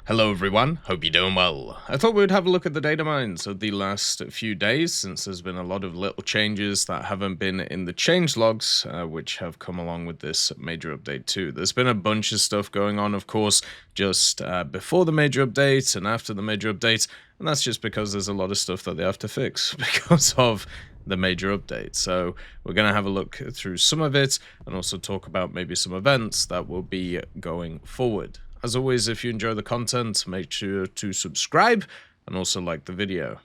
Hello everyone, hope you're doing well. I thought we'd have a look at the data mines of the last few days, since there's been a lot of little changes that haven't been in the change logs, which have come along with this major update too. There's been a bunch of stuff going on, of course, just before the major update and after the major update, and that's just because there's a lot of stuff that they have to fix because of the major update. So we're going to have a look through some of it and also talk about maybe some events that will be going forward. As always, if you enjoy the content, make sure to subscribe and also like the video.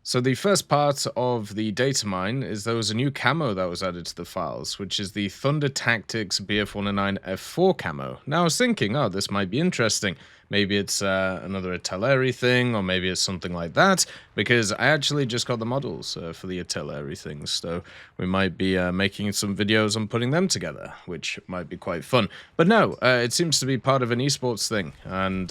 So the first part of the data mine is there was a new camo that was added to the files, which is the Thunder Tactics BF109F4 camo. Now I was thinking, oh, this might be interesting. Maybe it's another artillery thing, or maybe it's something like that, because I actually just got the models for the artillery things, so we might be making some videos on putting them together, which might be quite fun. But no, it seems to be part of an esports thing, and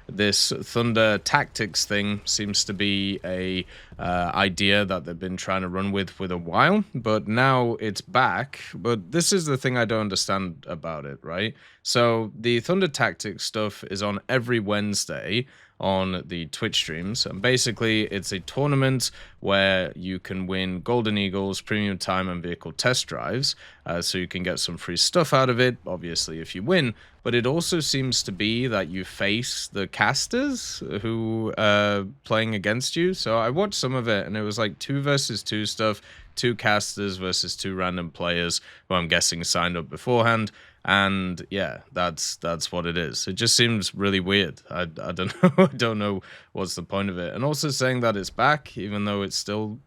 this Thunder Tactics thing seems to be a idea that they've been trying to run with for a while, but now it's back. But this is the thing I don't understand about it, right? So the Thunder Tactics stuff is on every Wednesday on the Twitch streams, and basically it's a tournament where you can win Golden Eagles, premium time, and vehicle test drives, so you can get some free stuff out of it, obviously, if you win. But it also seems to be that you face the casters who are playing against you. So I watched some of it, and it was like 2 versus 2 stuff, 2 casters versus 2 random players who I'm guessing signed up beforehand. And yeah, that's what it is. It just seems really weird. I don't know. I don't know what's the point of it. And also saying that it's back, even though it's still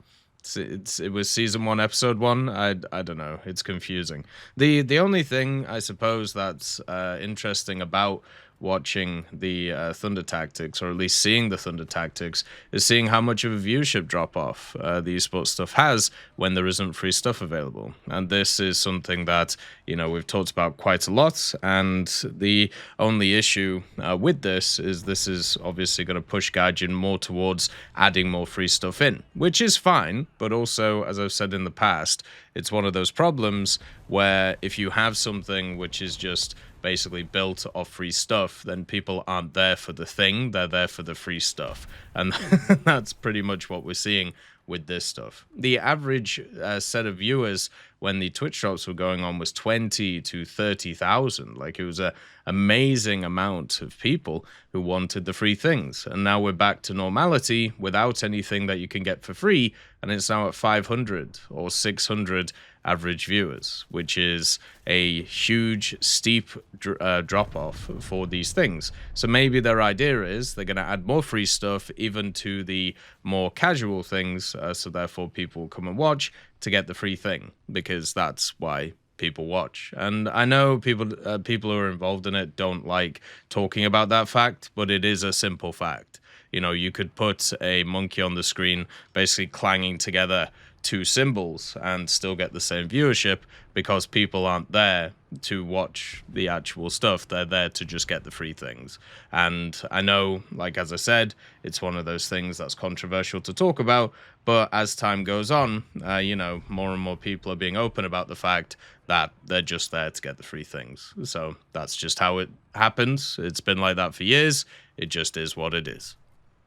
it was season 1 episode 1. I don't know. It's confusing. The only thing I suppose that's interesting about watching the Thunder Tactics, or at least seeing the Thunder Tactics, is seeing how much of a viewership drop off the esports stuff has when there isn't free stuff available. And this is something that, you know, we've talked about quite a lot, and the only issue with this is obviously going to push Gaijin more towards adding more free stuff in, which is fine, but also, as I've said in the past, it's one of those problems where if you have something which is just basically built off free stuff, then people aren't there for the thing, they're there for the free stuff. And that's pretty much what we're seeing with this stuff. The average set of viewers when the Twitch drops were going on was 20 to 30,000. Like, it was an amazing amount of people who wanted the free things. And now we're back to normality without anything that you can get for free, and it's now at 500 or 600 average viewers, which is a huge, steep drop-off for these things. So maybe their idea is they're going to add more free stuff even to the more casual things, so therefore people will come and watch to get the free thing, because that's why people watch. And I know people who are involved in it don't like talking about that fact, but it is a simple fact. You know, you could put a monkey on the screen basically clanging together 2 symbols and still get the same viewership, because people aren't there to watch the actual stuff. They're there to just get the free things. And I know, like, as I said, it's one of those things that's controversial to talk about, but as time goes on, you know, more and more people are being open about the fact that they're just there to get the free things. So that's just how it happens. It's been like that for years. It just is what it is.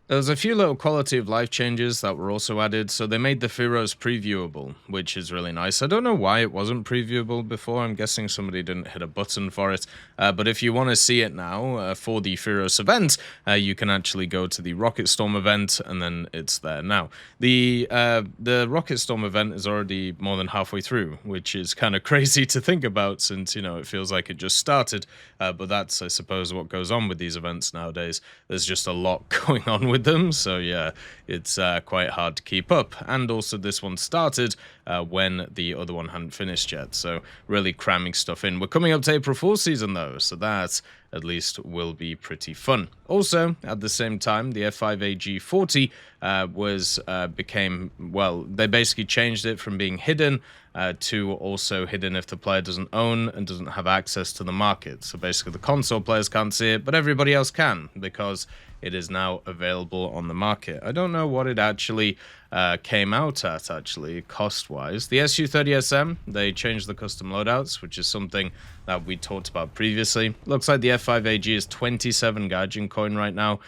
There's a few little quality of life changes that were also added. So they made the Firos previewable, which is really nice. I don't know why it wasn't previewable before. I'm guessing somebody didn't hit a button for it. But if you want to see it now for the Firos event, you can actually go to the Rocket Storm event, and then it's there now. The Rocket Storm event is already more than halfway through, which is kind of crazy to think about, since, you know, it feels like it just started. But that's, I suppose, what goes on with these events nowadays. There's just a lot going on with them, so yeah, it's quite hard to keep up. And also this one started when the other one hadn't finished yet, so really cramming stuff in. We're coming up to April Fool's season though, so that at least will be pretty fun. Also, at the same time, the F5AG40 became, well, they basically changed it from being hidden to also hidden if the player doesn't own and doesn't have access to the market. So basically the console players can't see it, but everybody else can, because it is now available on the market. I don't know what it actually came out at, actually, cost-wise. The SU-30SM, they changed the custom loadouts, which is something that we talked about previously. Looks like the F5AG is 27 Gaijin coin right now,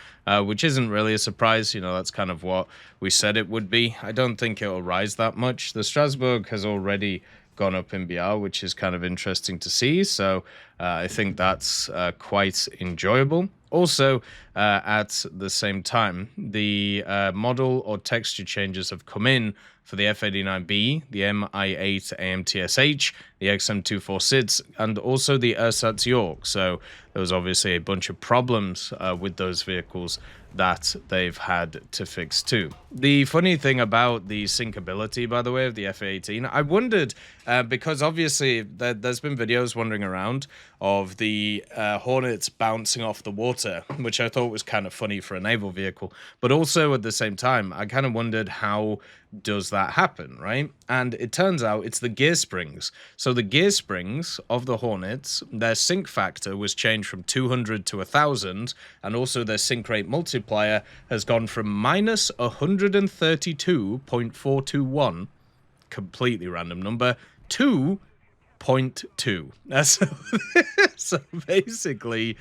which isn't really a surprise. You know, that's kind of what we said it would be. I don't think it'll rise that much. The Strasbourg has already gone up in BR, which is kind of interesting to see. So I think that's quite enjoyable. Also, at the same time, the model or texture changes have come in for the F89B, the MI8 AMTSH, the XM246, and also the Ersatz York. So there was obviously a bunch of problems with those vehicles that they've had to fix too. The funny thing about the syncability, by the way, of the F18, I wondered, because obviously there's been videos wandering around of the Hornets bouncing off the water, which I thought was kind of funny for a naval vehicle. But also at the same time, I kind of wondered, how does that happen, right? And it turns out it's the gear springs. So the gear springs of the Hornets, their sync factor was changed from 200 to 1000, and also their sync rate multiplier has gone from minus 132.421, completely random number, to 0.2. So basically,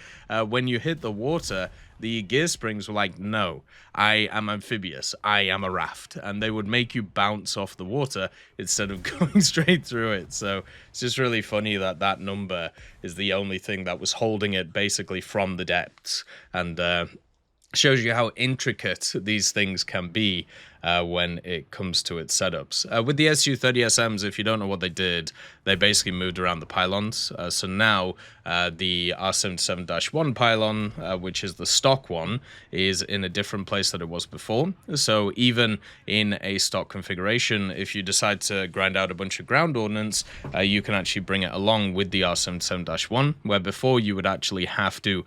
when you hit the water, the gear springs were like, no, I am amphibious, I am a raft, and they would make you bounce off the water instead of going straight through it. So it's just really funny that that number is the only thing that was holding it basically from the depths, and shows you how intricate these things can be when it comes to its setups. With the SU-30SMs, if you don't know what they did, they basically moved around the pylons. So now the R77-1 pylon, which is the stock one, is in a different place than it was before. So even in a stock configuration, if you decide to grind out a bunch of ground ordnance, you can actually bring it along with the R77-1, where before you would actually have to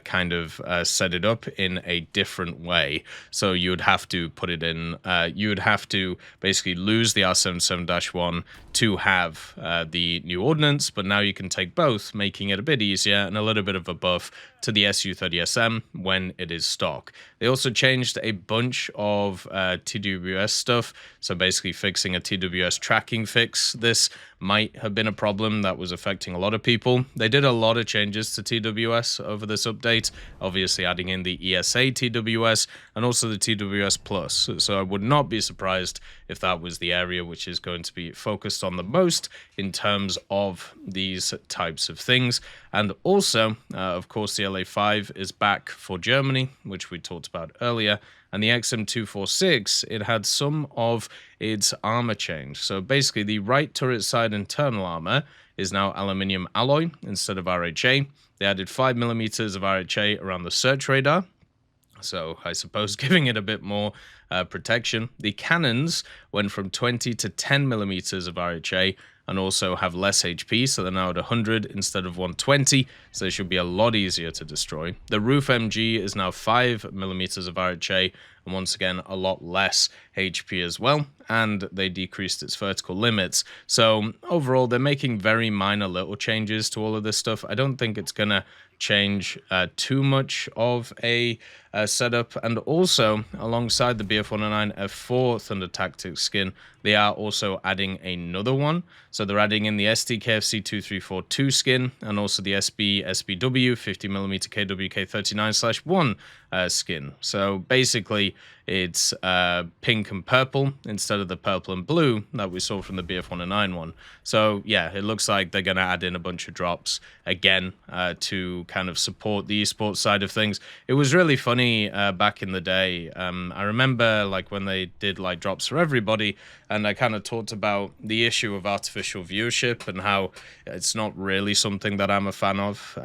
kind of set it up in a different way. So you would have to put it in, you would have to basically lose the R77-1 to have the new ordnance, but now you can take both, making it a bit easier and a little bit of a buff to the SU-30SM when it is stock. They also changed a bunch of TWS stuff, so basically fixing a TWS tracking fix. This might have been a problem that was affecting a lot of people. They did a lot of changes to TWS over this update, obviously adding in the ESA TWS and also the TWS Plus. So I would not be surprised if that was the area which is going to be focused on the most in terms of these types of things. And also, of course, the LA5 is back for Germany, which we talked about earlier. And the XM246, it had some of its armor change. So basically, the right turret side internal armor is now aluminium alloy instead of RHA. They added 5mm of RHA around the search radar, so I suppose giving it a bit more protection. The cannons went from 20 to 10mm of RHA and also have less HP, so they're now at 100 instead of 120, so they should be a lot easier to destroy. The roof MG is now 5mm of RHA, and once again, a lot less HP as well, and they decreased its vertical limits. So overall, they're making very minor little changes to all of this stuff. I don't think it's gonna change too much of a setup. And also, alongside the BF-109 F4 Thunder Tactics skin, they are also adding another one. So they're adding in the STKFC 2342 skin and also the SBW 50mm KWK39/1 skin. So basically, it's pink and purple instead of the purple and blue that we saw from the BF-109 one. So yeah, it looks like they're going to add in a bunch of drops again to kind of support the esports side of things. It was really funny back in the day. I remember like when they did like drops for everybody, and I kind of talked about the issue of artificial viewership and how it's not really something that I'm a fan of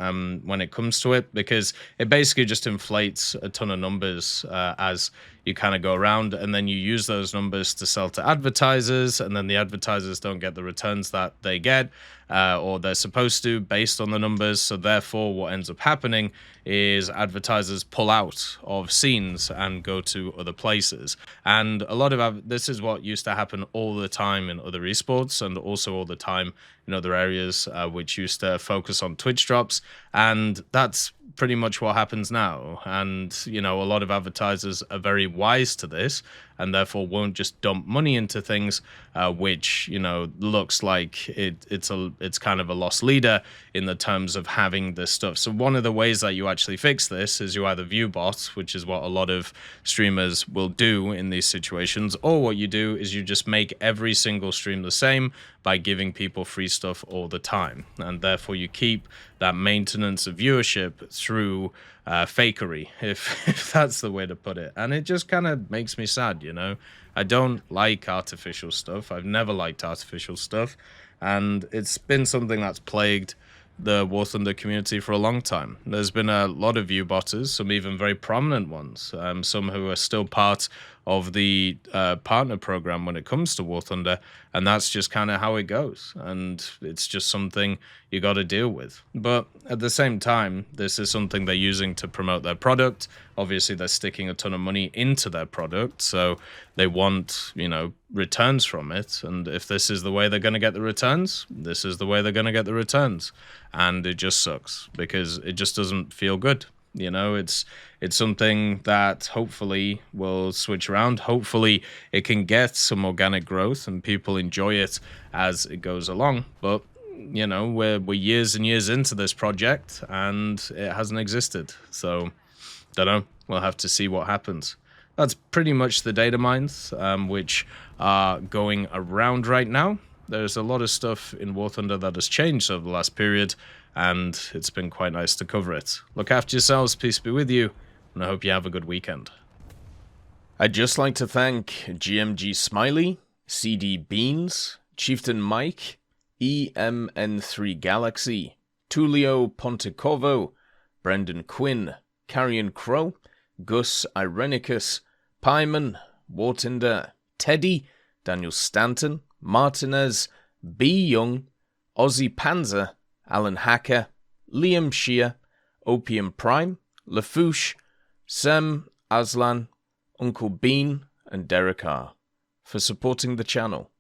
when it comes to it, because it basically just inflates a ton of numbers as you kind of go around, and then you use those numbers to sell to advertisers, and then the advertisers don't get the returns that they get or they're supposed to based on the numbers. So therefore, what ends up happening is advertisers pull out of scenes and go to other places. And a lot of this is what used to happen all the time in other esports, and also all the time in other areas which used to focus on Twitch drops. And that's pretty much what happens now. And, you know, a lot of advertisers are very wise to this and therefore won't just dump money into things which, you know, looks like it's kind of a lost leader in the terms of having this stuff. So one of the ways that you actually fix this is you either view bots, which is what a lot of streamers will do in these situations, or what you do is you just make every single stream the same by giving people free stuff all the time. And therefore you keep that maintenance of viewership through fakery, if that's the way to put it. And it just kind of makes me sad, you know. I don't like artificial stuff. I've never liked artificial stuff. And it's been something that's plagued the War Thunder community for a long time. There's been a lot of view botters, some even very prominent ones, some who are still part of the partner program when it comes to War Thunder, and that's just kind of how it goes, and it's just something you got to deal with. But at the same time, this is something they're using to promote their product. Obviously, they're sticking a ton of money into their product, so they want, you know, returns from it, and if this is the way they're going to get the returns, this is the way they're going to get the returns, and it just sucks, because it just doesn't feel good. You know, it's something that hopefully will switch around. Hopefully it can get some organic growth and people enjoy it as it goes along. But, you know, we're years and years into this project and it hasn't existed. So, don't know. We'll have to see what happens. That's pretty much the data mines, which are going around right now. There's a lot of stuff in War Thunder that has changed over the last period, and it's been quite nice to cover it. Look after yourselves, peace be with you, and I hope you have a good weekend. I'd just like to thank GMG Smiley, CD Beans, Chieftain Mike, EMN3 Galaxy, Tulio Pontecorvo, Brendan Quinn, Carrion Crow, Gus Irenicus, Pyman, Wartinder, Teddy, Daniel Stanton, Martinez, B. Young, Ozzy Panzer, Alan Hacker, Liam Shear, Opium Prime, Lafouche, Sem, Aslan, Uncle Bean, and Derek R. for supporting the channel.